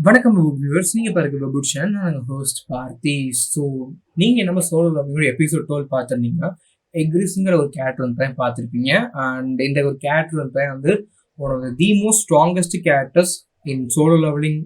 வணக்கம் வியூவர்ஸ், நீங்க பாருங்க பபுஷன். நான் ஹோஸ்ட் பார்த்தி. ஸோ நீங்க நம்ம சோலோ லவ்விங்கோட எபிசோட் 12 பார்த்துருந்தீங்கன்னா எக்ரிஸ்ங்கிற ஒரு கேரக்டர் வந்து பார்த்துருப்பீங்க. அண்ட் இந்த ஒரு கேரக்டர் வந்து one of the most strongest characters in solo leveling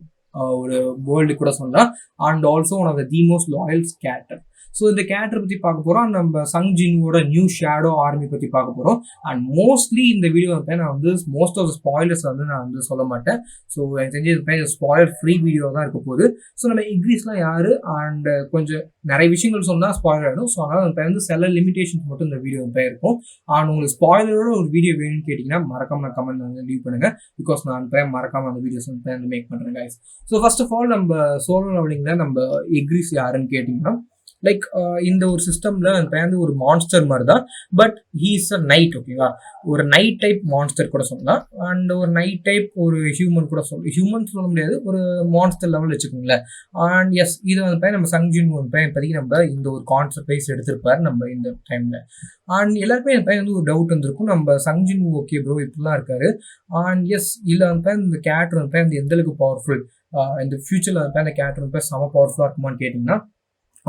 ஒரு வேர்ல்டு கூட சொல்லலாம். And also one of the most loyal character. So இந்த கேரக்டர் பற்றி பார்க்க போகிறோம். நம்ம சங் ஜின்வோட நியூ ஷேடோ ஆர்மி பற்றி பார்க்க போகிறோம். அண்ட் மோஸ்ட்லி இந்த வீடியோ நான் வந்து மோஸ்ட் ஆஃப் ஸ்பாயிலர்ஸ் நான் சொல்ல மாட்டேன். ஸோ எனக்கு தெரிஞ்சது ஸ்பாயிலர் ஃப்ரீ வீடியோ தான் இருக்க போகுது. ஸோ நம்ம எக்ரிஸ்லாம் யாரு அண்ட் கொஞ்சம் நிறைய விஷயங்கள் சொன்னால் ஸ்பாயிலர் ஆகிடும். ஸோ அதனால் சில லிமிடேஷன்ஸ் மட்டும் இந்த வீடியோ இருக்கும். அண்ட் உங்களுக்கு ஸ்பாயிலரோட ஒரு வீடியோ வேணும்னு கேட்டிங்கன்னா மறக்காம கமெண்ட் வந்து லீவ் பண்ணுங்க. பிகாஸ் நான் மறக்காம அந்த வீடியோஸ் வந்து மேக் பண்ணுறேன் guys. So first of all நம்ம சோலோ லெவலிங்கில் நம்ம எக்ரிஸ் யாருன்னு கேட்டிங்கன்னா லைக் இந்த ஒரு சிஸ்டம்ல வந்து ஒரு மான்ஸ்டர் மாதிரி தான். But he's a night. ஓகேவா, ஒரு நைட் டைப் மான்ஸ்டர் கூட சொல்லலாம். அண்ட் ஒரு நைட் டைப் ஒரு ஹியூமன் கூட ஹியூமன் சொல்ல முடியாது, ஒரு மான்ஸ்டர் லெவல் வச்சுக்கோங்களேன். அண்ட் எஸ், இது நம்ம சங்ஜின் இப்போதைக்கு நம்ம இந்த ஒரு கான்செப்ட் வைஸ் எடுத்திருப்பாரு நம்ம இந்த டைம்ல. அண்ட் எல்லாருமே வந்து ஒரு டவுட் வந்திருக்கும், நம்ம சங்ஜின் ஓகே ப்ரோ இப்படிலாம் இருக்காரு. அண்ட் எஸ், இல்லை இந்த கேரக்டர் வந்து எந்த அளவுக்கு பவர்ஃபுல், இந்த ஃபியூச்சர்ல அந்த கேரக்டர் செம பவர்ஃபுல்லா இருக்குமான்னு கேட்டீங்கன்னா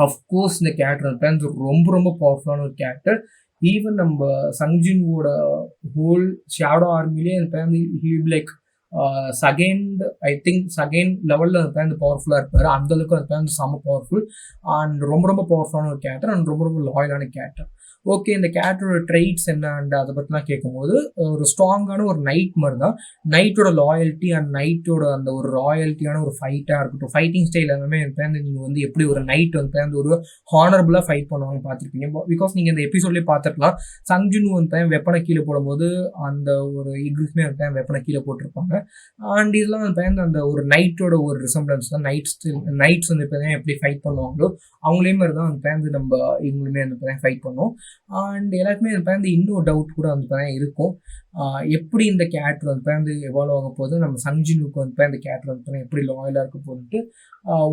அஃப்கோர்ஸ் இந்த கேரக்டர் வந்து ரொம்ப ரொம்ப பவர்ஃபுல்லான ஒரு கேரக்டர். ஈவன் நம்ம சங்ஜின்வோட ஹோல் ஷேடோ ஆர்மிலே like second, I think second லெவலில் வந்து பவர்ஃபுல்லாக இருப்பார். அந்த அளவுக்கு வந்து செம பவர்ஃபுல் அண்ட் ரொம்ப ரொம்ப பவர்ஃபுல்லான ஒரு கேரக்டர் அண்ட் ரொம்ப ரொம்ப லாயலான கேரக்டர். ஓகே, இந்த கேரக்டரோட ட்ரைட்ஸ் என்ன அண்ட் அதை பற்றிலாம் கேட்கும்போது ஒரு ஸ்ட்ராங்கான ஒரு நைட் மாதிரி தான். நைட்டோட லாயல்ட்டி அண்ட் நைட்டோட அந்த ஒரு ராயல்ட்டியான ஒரு ஃபைட்டாக இருக்கட்டும், ஃபைட்டிங் ஸ்டைல் எல்லாமே நீங்கள் வந்து எப்படி ஒரு நைட் வந்து ஒரு ஹானரபுளாக ஃபைட் பண்ணுவாங்க பார்த்துருப்பீங்க. பிகாஸ் நீங்கள் இந்த எபிசோட்லேயே பார்த்துருக்கலாம், சங்ஜின் வெப்பனை கீழே போடும்போது அந்த ஒரு இக்ரிஸ்மே வெப்பனை கீழே போட்டிருப்பாங்க. அண்ட் இதெல்லாம் அந்த ஒரு நைட்டோட ஒரு ரிசம்பிளன்ஸ் தான். நைட்ஸ் வந்து இப்போ எப்படி ஃபைட் பண்ணுவாங்களோ அவங்களே மாதிரி தான் வந்து நம்ம இவங்களுமே வந்து ஃபைட் பண்ணுவோம். அண்ட் எல்லாருக்குமே வந்து இன்னும் டவுட் கூட வந்து இருக்கும், எப்படி இந்த கேரக்டர் வந்து எவால்வ் ஆக போகுது, நம்ம சங்ஜினுக்கு வந்து அந்த கேரக்டர் வந்து எப்படி லாயலாக இருக்க போகுதுன்ட்டு.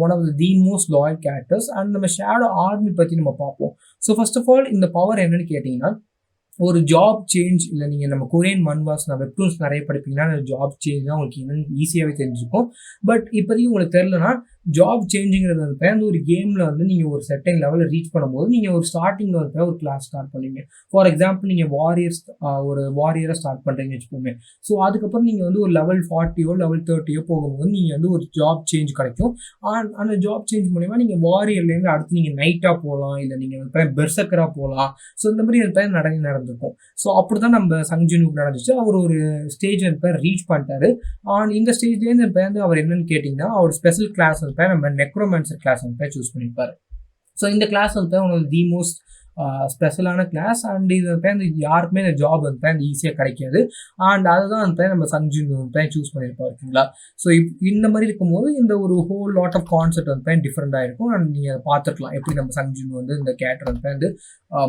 One of the most loyal characters. And நம்ம ஷேடோ ஆர்மி பற்றி நம்ம பார்ப்போம். ஸோ ஃபர்ஸ்ட் ஆஃப் ஆல் இந்த பவர் என்னன்னு கேட்டிங்கன்னா, ஒரு ஜாப் சேஞ்ச், இல்லை நீங்கள் நம்ம கொரியன் மன்வாஸ் வெப்டூன்ஸ் நிறைய படிப்பீங்கன்னா ஜாப் சேஞ்ச் தான் உங்களுக்கு என்னன்னு ஈஸியாகவே தெரிஞ்சிருக்கும். பட் இப்போதைக்கு உங்களுக்கு தெரிலனா ஜாப் சேஞ்சுங்கிறது வந்து ஒரு கேமில் வந்து நீங்கள் ஒரு செட்டிங் லெவலில் ரீச் பண்ணும்போது நீங்கள் ஒரு ஸ்டார்டிங்கில் வந்து ஒரு கிளாஸ் ஸ்டார்ட் பண்ணுவீங்க. ஃபார் எக்ஸாம்பிள் நீங்கள் ஒரு வாரியரை ஸ்டார்ட் பண்ணுறீங்கன்னு வச்சுக்கோங்க. ஸோ அதுக்கப்புறம் நீங்கள் வந்து ஒரு லெவல் 40 லெவல் 30 போகும்போது நீங்கள் வந்து ஒரு ஜாப் சேஞ்ச் கிடைக்கும். அந்த ஜாப் சேஞ்ச் மூலமா நீங்கள் வாரியர்லேருந்து அடுத்து நீங்கள் நைட்டாக போகலாம், இல்லை நீங்கள் வந்து பெர்சக்கராக போகலாம். ஸோ இந்த மாதிரி நடந்திருக்கும். ஸோ அப்படிதான் நம்ம சங்ஜினுக்கு நடந்துச்சு. அவர் ஒரு ஸ்டேஜ் ரீச் பண்ணிட்டாரு. இந்த ஸ்டேஜ்லேருந்து அவர் என்னன்னு கேட்டிங்கன்னா, அவர் ஸ்பெஷல் கிளாஸ் நம்ம நெக்ரோமான்சர் கிளாஸ் சூஸ் பண்ணியிருப்பாரு. ஸோ இந்த கிளாஸ் வந்து தி மோஸ்ட் ஸ்பெஷலான கிளாஸ். அண்ட் இது வந்து யாருக்குமே இந்த ஜாப் வந்து ஈஸியாக கிடைக்காது. அண்ட் அதுதான் வந்து நம்ம சங்ஜின் சூஸ் பண்ணியிருப்போம். ஓகேங்களா, ஸோ இந்த மாதிரி இருக்கும்போது இந்த ஒரு ஹோல் லாட் ஆஃப் கான்செப்ட் வந்து டிஃப்ரெண்டாக இருக்கும். அண்ட் நீங்கள் பார்த்துருக்கலாம் எப்படி நம்ம சங்ஜின் வந்து இந்த கேரக்டர் வந்து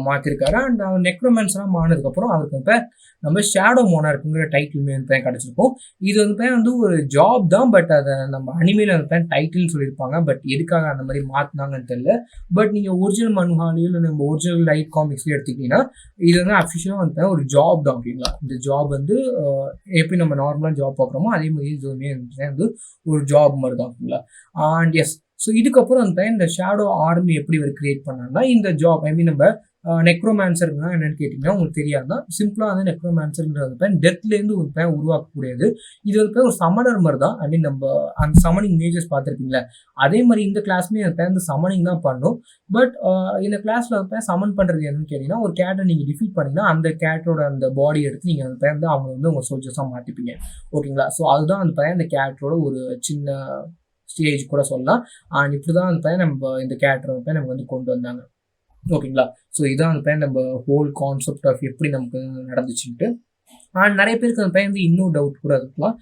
மாற்றிருக்காரு. அண்ட் அவர் நெக்ரோமான்சராக மாறினதுக்கப்புறம் அவருக்கு வந்து நம்ம ஷேடோ மோனார்க்குங்கிற டைட்டிலுமே வந்து கிடச்சிருக்கும். இது வந்து ஒரு ஜாப் தான். பட் அதை நம்ம அனிமேல வந்து டைட்டில்னு சொல்லியிருப்பாங்க. பட் எதுக்காக அந்த மாதிரி மாற்றினாங்கன்னு தெரியல. பட் நீங்கள் ஒரிஜினல் மன்ஹாலியில் நம்ம ஒரிஜினல் லைட் காமிக்ஸ்லேயே எடுத்துக்கிட்டீங்கன்னா இது வந்து அஃபிஷியலாக வந்து ஒரு ஜாப் தான். ஓகேங்களா, இந்த ஜாப் வந்து எப்படி நம்ம நார்மலாக ஜாப் பார்க்குறோமோ அதே மாதிரி இதுவுமே வந்து ஒரு ஜாப் மாதிரி தான். ஓகேங்களா, அண்ட் எஸ், ஸோ இதுக்கப்புறம் இந்த ஷேடோ ஆர்மி எப்படி ஒரு கிரியேட் பண்ணாங்கன்னா, இந்த ஜாப் நம்ம நெக்ரோமான்சர்னா என்னன்னு கேட்டிங்கன்னா உங்களுக்கு தெரியாதுதான். சிம்பிளாக வந்து நெக்ரோமான்சர்ங்கிறது டெத்லேருந்து உருவாக்கக்கூடியது. இது ஒரு சமணர் மாதிரி தான். ஐ மீன் நம்ம அந்த சமனிங் மேஜர்ஸ் பார்த்துருப்பீங்களா, அதே மாதிரி இந்த கிளாஸ்மே வந்து சமனிங் தான் பண்ணும். பட் இந்த கிளாஸில் சமன் பண்ணுறது என்னன்னு கேட்டிங்கன்னா, ஒரு கேரக்டர் நீங்கள் டிஃபீட் பண்ணிங்கன்னா அந்த கேரக்டரோட அந்த பாடி எடுத்து நீங்கள் வந்து அவங்க வந்து உங்கள் சோல்ஜர்ஸாக மாற்றிப்பீங்க. ஓகேங்களா, ஸோ அதுதான் அந்த கேரக்டரோட ஒரு சின்ன ஸ்டேஜ் கூட சொல்லலாம். அண்ட் இப்படி தான் நம்ம இந்த கேரக்டரை நமக்கு வந்து கொண்டு வந்தாங்க. ஓகேங்களா, ஸோ இதான் நம்ம ஹோல் கான்செப்ட் ஆஃப் எப்படி நமக்கு நடந்துச்சுன்ட்டு. அண்ட் நிறைய பேருக்கு வந்து இன்னும் டவுட் கூட இருக்கலாம்,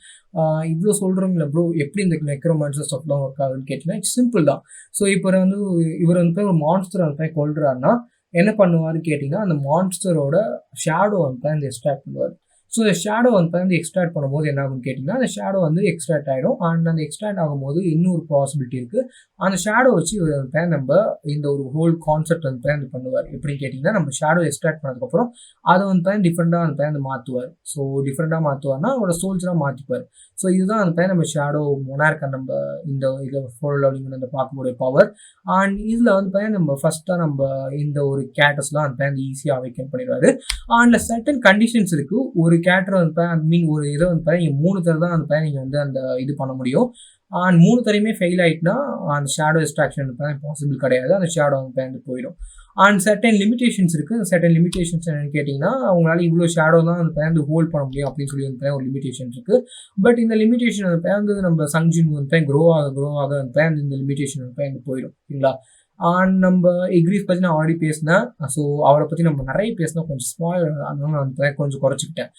இவ்வளோ சொல்கிறோங்களா ப்ரோ எப்படி இந்த நெக்ரோமான்சர் ஸ்டப்லாம் ஒர்க் ஆகுதுன்னு கேட்டிங்கன்னா இட்ஸ் சிம்பிள் தான். ஸோ இப்போ வந்து இவர் வந்து ஒரு மான்ஸ்டர் வந்து கொள்றாருன்னா என்ன பண்ணுவாருன்னு கேட்டிங்கன்னா, அந்த மான்ஸ்டரோட ஷேடோ வந்து எக்ஸ்ட்ராக்ட் பண்ணுவார். ஸோ இந்த ஷேடோ வந்து எக்ஸ்ட்ராக்ட் பண்ணும்போது என்ன ஆகும்னு கேட்டிங்கன்னா, அந்த ஷேடோ வந்து எக்ஸ்ட்ராக்ட் ஆகிடும். அண்ட் அந்த எக்ஸ்ட்ராக்ட் ஆகும்போது இன்னொரு பாசிபிலிட்டி இருக்குது. அந்த ஷேடோ வச்சு இவர் வந்து நம்ம இந்த ஒரு ஹோல் கான்செப்ட் வந்து பண்ணுவார். எப்படின்னு கேட்டிங்கன்னா, நம்ம ஷேடோ எக்ஸ்ட்ராக்ட் பண்ணதுக்கப்புறம் அதை வந்து டிஃப்ரெண்ட்டாக வந்து மாற்றுவார். ஸோ டிஃப்ரெண்ட்டாக மாற்றுவார்னா அவரோட சோல்ஜராக மாற்றிப்பார். ஸோ இதுதான் வந்து நம்ம ஷேடோ மொனார்க்கை நம்ம இந்த இதில் ஃபோல் அப்படிங்கிற அந்த பார்க்கக்கூடிய பவர். அண்ட் இதில் வந்து நம்ம ஃபஸ்ட்டாக நம்ம இந்த ஒரு கேரக்டர்ஸ்லாம் வந்து ஈஸியாக அவைக்கன் பண்ணிடுவாரு. அண்ட் சர்டன் கண்டிஷன்ஸ் இருக்குது. ஒரு கேரக்டர் வந்து மீன் ஒரு இதை வந்து நீங்கள் 3 தடவை தான் வந்து நீங்கள் வந்து அந்த இது பண்ண முடியும். அண்ட் 3 தடையுமே ஃபெயில் ஆகிட்டுனா அந்த ஷேடோ எக்ஸ்ட்ராக்ஷன் பாசிபிள் கிடையாது. அந்த ஷேடோ வந்து போயிடும். அண்ட் சர்டன் லிமிடேஷன்ஸ் இருக்குது. சர்டன் லிமிடேஷன்ஸ் என்னன்னு கேட்டிங்கன்னா, அவங்களால இவ்வளோ ஷேடோ தான் வந்து ஹோல்ட் பண்ண முடியும் அப்படின்னு சொல்லி வந்து ஒரு லிமிடேஷன் இருக்குது. பட் இந்த லிமிடேஷன் வந்து நம்ம சங்ஜின் வந்து க்ரோ ஆக வந்து இந்த லிமிடேஷன் வந்து போயிடும். சரிங்களா? அண்ட் நம்ம இக்ரீஸ் பற்றி நான் ஆல்ரெடி பேசினேன். ஸோ அவரை பற்றி நம்ம நிறைய பேசினா கொஞ்சம் ஸ்மால், அதனால வந்து கொஞ்சம் குறைச்சிக்கிட்டேன்.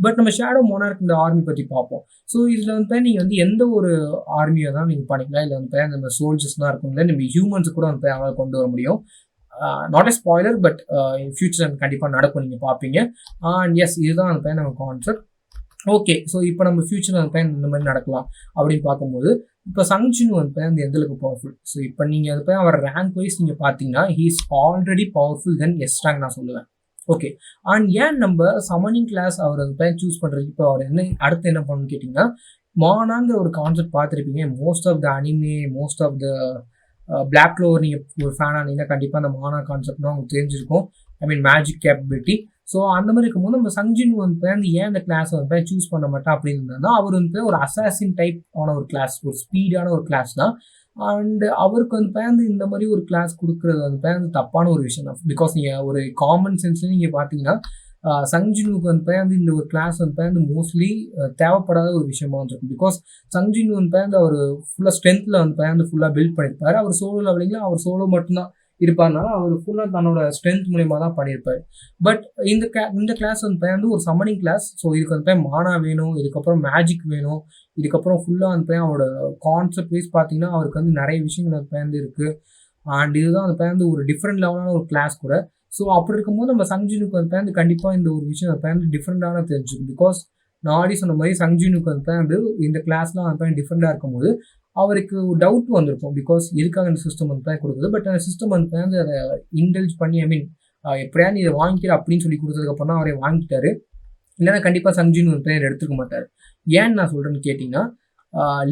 பட் நம்ம ஷேடோ மோனார்க் இந்த ஆர்மி பற்றி பார்ப்போம். ஸோ இதில் வந்து நீங்கள் வந்து எந்த ஒரு ஆர்மியை தான் நீங்கள் பண்ணிக்கலாம். இல்லை வந்து நம்ம சோல்ஜர்ஸ்லாம் இருக்குங்களா, நம்ம ஹியூமன்ஸ் கூட வந்து அவங்களை கொண்டு வர முடியும். Not a spoiler, but in future கண்டிப்பாக நடக்கும், நீங்கள் பார்ப்பீங்க. அண்ட் எஸ், இதுதான் வந்து நம்ம கான்செப்ட். ஓகே, ஸோ இப்போ நம்ம ஃபியூச்சரில் வந்து இந்த மாதிரி நடக்கலாம் அப்படின்னு பார்க்கும்போது, இப்போ சங்ஜின் வந்து அந்த எந்த அளவுக்கு பவர்ஃபுல். ஸோ இப்போ நீங்கள் அது அவர் ரேங்க் வைஸ் நீங்கள் பார்த்தீங்கன்னா, he is already powerful then S rank நான் சொல்லுவேன். ஓகே, அண்ட் ஏன் நம்ம சமனிங் கிளாஸ் அவர் வந்து சூஸ் பண்ணுறது, இப்போ அவர் என்ன அடுத்து என்ன பண்ணணும்னு கேட்டிங்கன்னா, மானாங்கிற ஒரு கான்செப்ட் பார்த்துருப்பீங்க. Most of the anime, most of the black clover நீங்கள் ஒரு ஃபேன் ஆனீங்கன்னா கண்டிப்பாக அந்த மானா கான்செப்ட்னா உங்களுக்கு தெரிஞ்சிருக்கும். ஐ மீன் மேஜிக் கேப்பபிலிட்டி. ஸோ அந்த மாதிரி இருக்கும்போது நம்ம சங்ஜின் வந்து ஏன் அந்த கிளாஸை வந்து சூஸ் பண்ண மாட்டேன் அப்படின்னு இருந்தால், அவர் வந்து ஒரு அசாசின் டைப் ஆன ஒரு கிளாஸ், ஒரு ஸ்பீடான ஒரு கிளாஸ் தான். அண்ட் அவருக்கு வந்து இந்த மாதிரி ஒரு கிளாஸ் கொடுக்குறது வந்து தப்பான ஒரு விஷயம் தான். பிகாஸ் நீங்கள் ஒரு காமன் சென்ஸ்ல நீங்கள் பார்த்தீங்கன்னா, சங்ஜினுக்கு வந்து இந்த ஒரு கிளாஸ் வந்து மோஸ்ட்லி தேவைப்படாத ஒரு விஷயமா வந்துருக்கும். பிகாஸ் சங்ஜின் வந்து அவர் ஃபுல்லாக ஸ்ட்ரென்த்தில் வந்து ஃபுல்லாக பில்ட் பண்ணியிருப்பார். அவர் சோலோ லெவலிங்கில் அவர் சோலோ மட்டும்தான் இருப்பார்னால அவர் ஃபுல்லாக தன்னோட ஸ்ட்ரென்த் மூலியமாக தான் பண்ணியிருப்பார். பட் இந்த கிளாஸ் வந்து ஒரு சம்மனிங் கிளாஸ். ஸோ இதுக்கு வந்து மானா வேணும், இதுக்கப்புறம் மேஜிக் வேணும், இதுக்கப்புறம் ஃபுல்லாக வந்து அவரோட கான்செப்ட் வைஸ் பார்த்தீங்கன்னா அவருக்கு வந்து நிறைய விஷயங்கள் வந்து இருக்குது. அண்ட் இதுதான் வந்து ஒரு டிஃப்ரெண்ட் லெவலான ஒரு கிளாஸ் கூட. ஸோ அப்படி இருக்கும்போது நம்ம சங்ஜினுக்கு வந்து கண்டிப்பாக இந்த ஒரு விஷயம் வந்து டிஃப்ரெண்டான தெரிஞ்சுக்கும். பிகாஸ் நான் ஆல்ரெடி சொன்ன மாதிரி சங்ஜினுக்கு வந்து இந்த கிளாஸ்லாம் வந்து டிஃப்ரெண்டாக இருக்கும்போது அவருக்கு டவுட் வந்திருக்கும். பிகாஸ் எதுக்காக இந்த சிஸ்டம் வந்து கொடுக்குது. பட் அந்த சிஸ்டம் வந்து அதை இன்டெல்ஜ் பண்ணி, ஐ மீன் எப்படியாவது இதை வாங்கிக்கிற அப்படின்னு சொல்லி கொடுத்ததுக்கப்புறம் தான் அவரை வாங்கிட்டாரு. இல்லைன்னா கண்டிப்பாக சங்ஜின் வந்து எடுத்துக்க மாட்டார். ஏன்னு நான் சொல்கிறேன்னு கேட்டிங்கன்னா,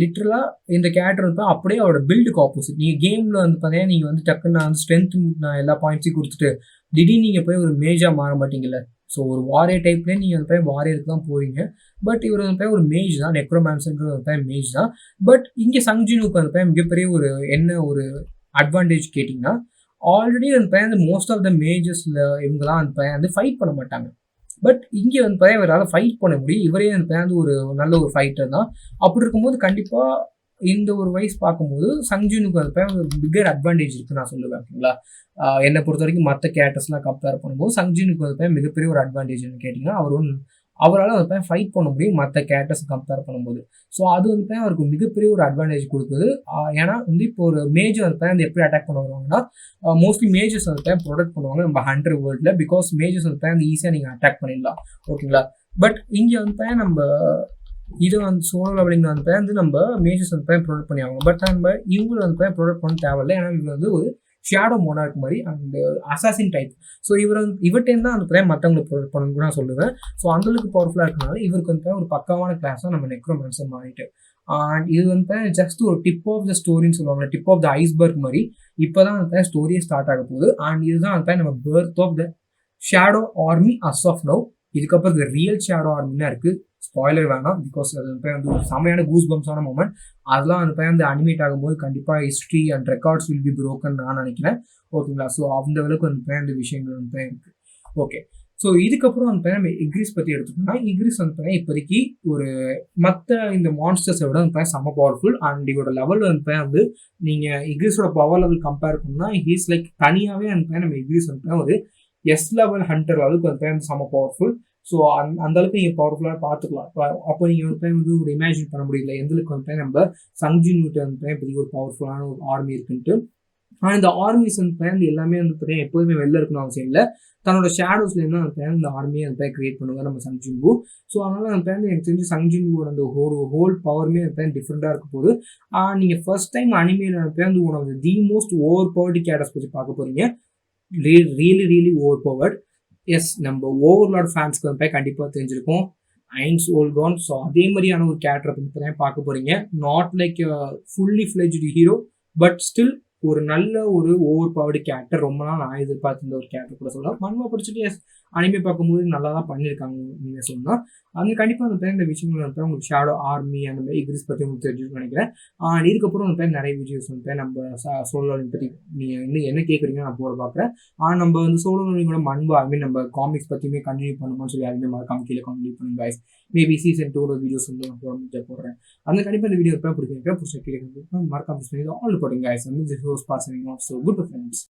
லிட்ரலாக இந்த கேரக்டர் வந்து அப்படியே அவரோட பில்டுக்கு ஆப்போசிட். நீங்கள் கேமில் வந்து பார்த்தீங்கன்னா நீங்கள் வந்து டக்குன்னு நான் வந்து ஸ்ட்ரென்த் நான் எல்லா பாயிண்ட்ஸையும் கொடுத்துட்டு திடீர்னு நீங்கள் போய் ஒரு மேஜாக மாற மாட்டீங்கல்ல. ஸோ ஒரு வாரியர் டைப்லேயே நீங்கள் வந்து வாரியருக்கு தான் போவீங்க. பட் இவர் வந்து ஒரு மேஜ் தான், நெக்ரோமான்சர்ங்கிற வந்து மேஜ் தான். பட் இங்கே சங்ஜினுக்கு வந்து மிகப்பெரிய ஒரு என்ன ஒரு அட்வான்டேஜ் கேட்டிங்கன்னா, ஆல்ரெடி வந்து மோஸ்ட் ஆஃப் த மேஜஸில் இவங்கலாம் வந்து ஃபைட் பண்ண மாட்டாங்க. பட் இங்கே வந்து இவரால் ஃபைட் பண்ண முடியும். இவரே வந்து ஒரு நல்ல ஒரு ஃபைட்டர் தான். அப்படி இருக்கும்போது கண்டிப்பாக இந்த ஒரு வயசு பார்க்கும்போது சங்ஜினுக்கு வந்து பிக்கர் அட்வான்டேஜ் இருக்குன்னு நான் சொல்லுவேன். ஓகேங்களா? என்னை பொறுத்த வரைக்கும் மற்ற கேரக்டர்ஸ்லாம் கம்பேர் பண்ணும்போது சங்ஜினுக்கு வந்து மிகப்பெரிய ஒரு அட்வான்டேஜ்னு கேட்டிங்கன்னா, அவரால் வந்து ஃபைட் பண்ண முடியும் மற்ற கேரக்டர்ஸ் கம்பேர் பண்ணும்போது. ஸோ அது வந்து அவருக்கு மிகப்பெரிய ஒரு அட்வான்டேஜ் கொடுக்குது. ஏன்னா வந்து இப்போ ஒரு மேஜர் வந்து எப்படி அட்டாக் பண்ண வருவாங்கன்னா, மோஸ்ட்லி மேஜர்ஸ் வந்து ப்ரொடெக்ட் பண்ணுவாங்க நம்ம ஹண்டர் வேர்ல்டில். பிகாஸ் மேஜர்ஸ் வந்து ஈஸியாக நீங்கள் அட்டாக் பண்ணிடலாம். ஓகேங்களா? பட் இங்கே வந்து நம்ம இது வந்து சோலோ லெவலிங் வந்து நம்ம மேஜர்ஸ் வந்து ப்ரொடெக்ட் பண்ணி ஆகணும். பட் நம்ம இவங்களை வந்து ப்ரொடெக்ட் பண்ண தேவையில்லை. ஏன்னா இவங்க வந்து ஒரு ஷேடோ மோனார்க் மாதிரி அண்ட் அசாசின் டைப். ஸோ இவர்கிட்ட தான் அந்த மற்றவங்களை ப்ரொடெக்ட் பண்ணணும்னு நான் சொல்லுவேன். ஸோ அந்தளவுக்கு பவர்ஃபுல்லாக இருக்கனால இவருக்கு வந்து ஒரு பக்காவான கிளாஸ் தான் நம்ம நெக்ரோமான்சர் மாறிட்டு. அண்ட் இது வந்து ஜஸ்ட் ஒரு டிப் ஆஃப் த ஸ்டோரின்னு சொல்லுவாங்க, டிப் ஆஃப் த ஐஸ்பர்க் மாதிரி. இப்போ தான் வந்து ஸ்டோரியே ஸ்டார்ட் ஆக போகுது. அண்ட் இதுதான் வந்து நம்ம birth of the shadow army as of now. இதுக்கப்புறம் இந்த ரியல் ஷேடோ ஆர்மினா இருக்குது. ஸ்பாய்லர் வேணாம், பிகாஸ் அது வந்து ஒரு செமையான கூஸ் பம்ஸான மூமெண்ட். அதெல்லாம் வந்து அனிமேட் ஆகும்போது கண்டிப்பாக history and records will be broken நான் நினைக்கிறேன். ஓகேங்களா? ஸோ அந்த அளவுக்கு வந்து விஷயங்கள் வந்து இருக்குது. ஓகே, ஸோ இதுக்கப்புறம் வந்து நம்ம இக்ரிஸ் பற்றி எடுத்துக்கோன்னா, இக்ரிஸ் வந்து இப்போதைக்கு ஒரு மற்ற இந்த மான்ஸ்டர்ஸை விட வந்து செம்ம பவர்ஃபுல். அண்ட் இவரோட லெவல் வந்து நீங்கள் இக்ரிஸோட பவர் லெவல் கம்பேர் பண்ணால் ஹீஸ் லைக் தனியாகவே வந்து நம்ம இக்ரிஸ் வந்து ஒரு எஸ் லெவல் ஹண்டர் அளவுக்கு வந்து செம்ம பவர்ஃபுல். ஸோ அந்த அளவுக்கு நீங்கள் பவர்ஃபுல்லாக பார்த்துக்கலாம். அப்போ நீங்கள் வந்து ஒரு இமேஜின் பண்ண முடியல எந்த அளவுக்கு வந்து நம்ம சங்ஜின் வந்து இப்போதைக்கு ஒரு பவர்ஃபுல்லான ஒரு ஆர்மி இருக்குன்ட்டு. ஆனால் இந்த ஆர்மிஸ் வந்து பார்த்தீங்கன்னா எல்லாமே வந்து பார்த்தீங்கன்னா எப்போதுமே வெளில இருக்கணும் அவசியம் இல்லை. தன்னோட ஷேடோஸ்ல இருந்து அந்த பார்த்தீங்கன்னா இந்த ஆர்மியை வந்து கிரியேட் பண்ணுவார் நம்ம சங் ஜின்வூ. ஸோ அதனால அந்த பார்த்தீங்கன்னா எனக்கு தெரிஞ்சு சங் ஜின்வூவோட அந்த ஹோல் பவருமே வந்து டிஃப்ரெண்டாக இருக்க போகுது. நீங்கள் ஃபர்ஸ்ட் டைம் அனிமேல பார்த்தீங்கன்னா one of the most over powered characters பற்றி பார்க்க போறீங்க. Really over powered. எஸ், நம்ம ஓவர்லார்ட் ஃபேன்ஸ்க்கு வந்து கண்டிப்பாக தெரிஞ்சிருக்கும் ஐன்ஸ் ஓல்கான். ஸோ அதே மாதிரியான ஒரு கேரக்டரை பற்றி பார்க்க போறீங்க. Not like fully fledged hero, but still ஒரு நல்ல ஒரு ஓவர் பவர்டு கேரக்டர். ரொம்ப நாள் நான் எதிர்பார்த்திருந்த ஒரு கேரக்டர் கூட சொல்லலாம். மன்வா படிச்சுட்டு எஸ் அனிமே பார்க்கும்போது நல்லா தான் பண்ணியிருக்காங்க நீங்கள் சொல்லலாம். அது கண்டிப்பாக அந்த பேர் இந்த விஷயங்கள் வந்து உங்களுக்கு ஷேடோ ஆர்மி அந்த மாதிரி எக்ரிஸ் பற்றி உங்களுக்கு தெரிஞ்சுன்னு நினைக்கிறேன். இதுக்கப்புறம் அந்த பேர் நிறைய வீடியோஸ் வந்து நம்ம சோலோ பற்றி நீங்கள் இன்னும் என்ன கேட்குறீங்க நான் போட பார்க்குறேன். நம்ம வந்து சோலோ கூட மன்வா ஐ மீன் நம்ம காமிக்ஸ் பற்றியுமே கண்டினியூ பண்ணணும்னு சொல்லி யாருமே மறக்காம கீழே கண்டினியூ பண்ணுங்க guys. மேபி சீசன் 2 வீடியோஸ் வந்து நான் போடுறேன். அந்த கண்டிப்பாக இந்த வீடியோ பிடிச்சிருக்கேன் மறக்காம ஆல் போடுங்க guys. வந்து host boss. So good friends.